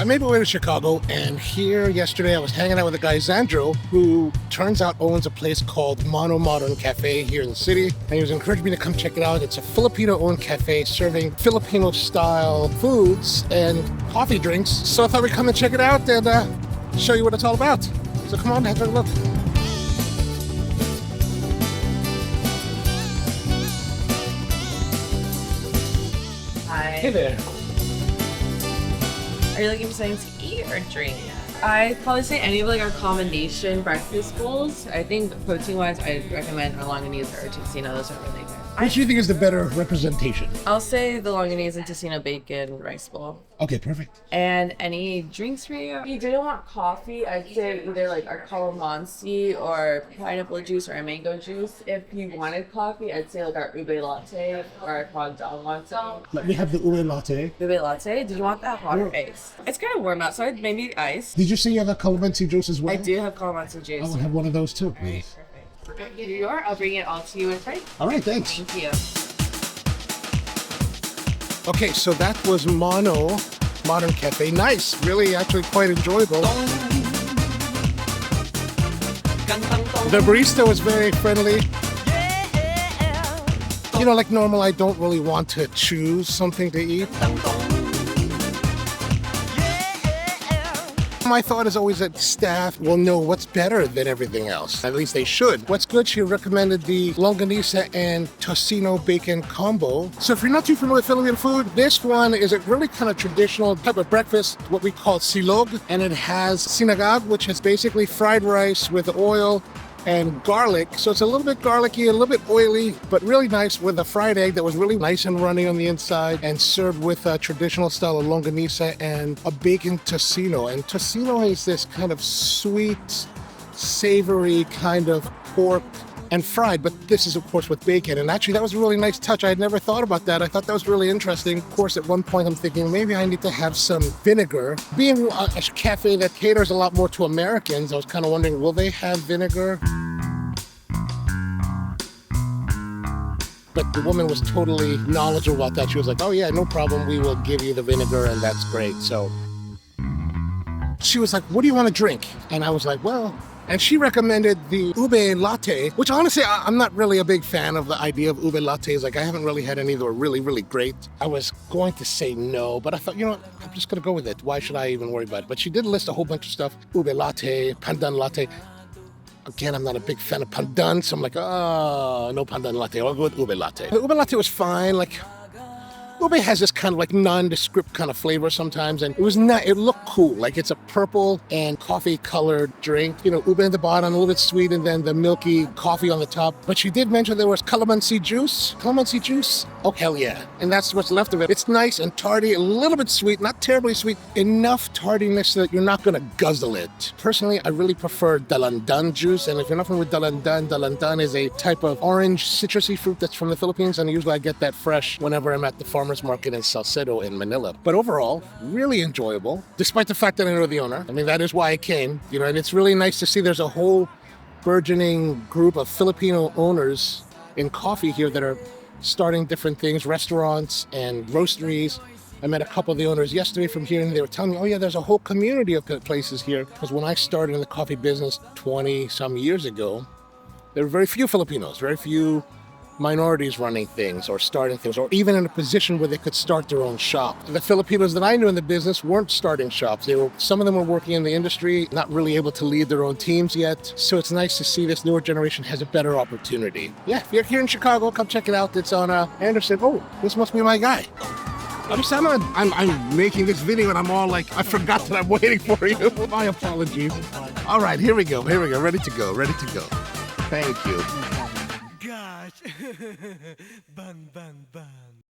made my way to Chicago, and here yesterday I was hanging out with a guy, Xandro, who turns out owns a place called Mano Modern Cafe here in the city. And he was encouraging me to come check it out. It's a Filipino-owned cafe serving Filipino-style foods and coffee drinks. So I thought we'd come and check it out and show you what it's all about. So come on, have a look. Hi. Hey there. Are you looking for something to eat or drink? I'd probably say any of like our combination breakfast bowls. I think protein-wise, I'd recommend our longanise or tocino. Those are really good. Which do you think is the better representation? I'll say the longanise and tocino bacon rice bowl. Okay, perfect. And any drinks for you? If you didn't want coffee, I'd say either like our calamansi or pineapple juice or a mango juice. If you wanted coffee, I'd say like our ube latte or our Kantang latte. Let me have the ube latte. Ube latte? Did you want that hot or ice? It's kind of warm outside, maybe ice. Did you say you have a calamansi juice as well? I do have calamansi juice. I will have one of those too, please. Perfect. Here you are. I'll bring it all to you in front. All right, thanks. Thank you. Okay, so that was Mano Modern Cafe. Nice, really actually quite enjoyable. The barista was very friendly. You know, like normal, I don't really want to choose something to eat. My thought is always that staff will know what's better than everything else. At least they should. What's good, she recommended the longanisa and tocino bacon combo. So if you're not too familiar with Filipino food, this one is a really kind of traditional type of breakfast, what we call silog. And it has sinagag, which is basically fried rice with oil and garlic. So it's a little bit garlicky, a little bit oily, but really nice with a fried egg that was really nice and runny on the inside and served with a traditional style of longanisa and a bacon tocino. And tocino is this kind of sweet, savory kind of pork and fried, but this is of course with bacon. And actually that was a really nice touch. I had never thought about that. I thought that was really interesting. Of course, at one point I'm thinking maybe I need to have some vinegar. Being a cafe that caters a lot more to Americans, I was kind of wondering, will they have vinegar? But the woman was totally knowledgeable about that. She was like, oh yeah, no problem. We will give you the vinegar and that's great. So she was like, what do you want to drink? And I was like, well, and she recommended the ube latte, which honestly, I'm not really a big fan of the idea of ube lattes. Like I haven't really had any that were really, really great. I was going to say no, but I thought, you know what, I'm just gonna go with it. Why should I even worry about it? But she did list a whole bunch of stuff. Ube latte, pandan latte. Again, I'm not a big fan of pandan, so I'm like, oh, no pandan latte. I'll go with ube latte. The ube latte was fine. Like, ube has this kind of like nondescript kind of flavor sometimes, and it looked cool. Like it's a purple and coffee colored drink. You know, ube at the bottom, a little bit sweet, and then the milky coffee on the top. But she did mention there was calamansi juice. Calamansi juice? Oh, hell yeah. And that's what's left of it. It's nice and tarty, a little bit sweet, not terribly sweet. Enough tardiness that you're not gonna guzzle it. Personally, I really prefer dalandan juice. And if you're not familiar with dalandan is a type of orange citrusy fruit that's from the Philippines. And usually I get that fresh whenever I'm at the farmer's market in Salcedo in Manila. But overall, really enjoyable, despite the fact that I know the owner. I mean, that is why I came, you know, and it's really nice to see there's a whole burgeoning group of Filipino owners in coffee here that are starting different things, restaurants and roasteries. I met a couple of the owners yesterday from here, and they were telling me, oh yeah, there's a whole community of places here. Because when I started in the coffee business 20 some years ago, there were very few Filipinos, very few minorities running things or starting things, or even in a position where they could start their own shop. The Filipinos that I knew in the business weren't starting shops. Some of them were working in the industry, not really able to lead their own teams yet. So it's nice to see this newer generation has a better opportunity. Yeah, if you're here in Chicago, come check it out. It's on Anderson. Oh, this must be my guy. I'm making this video and I'm all like, I forgot that I'm waiting for you. My apologies. All right, here we go. Ready to go. Thank you. Gosh. Ban.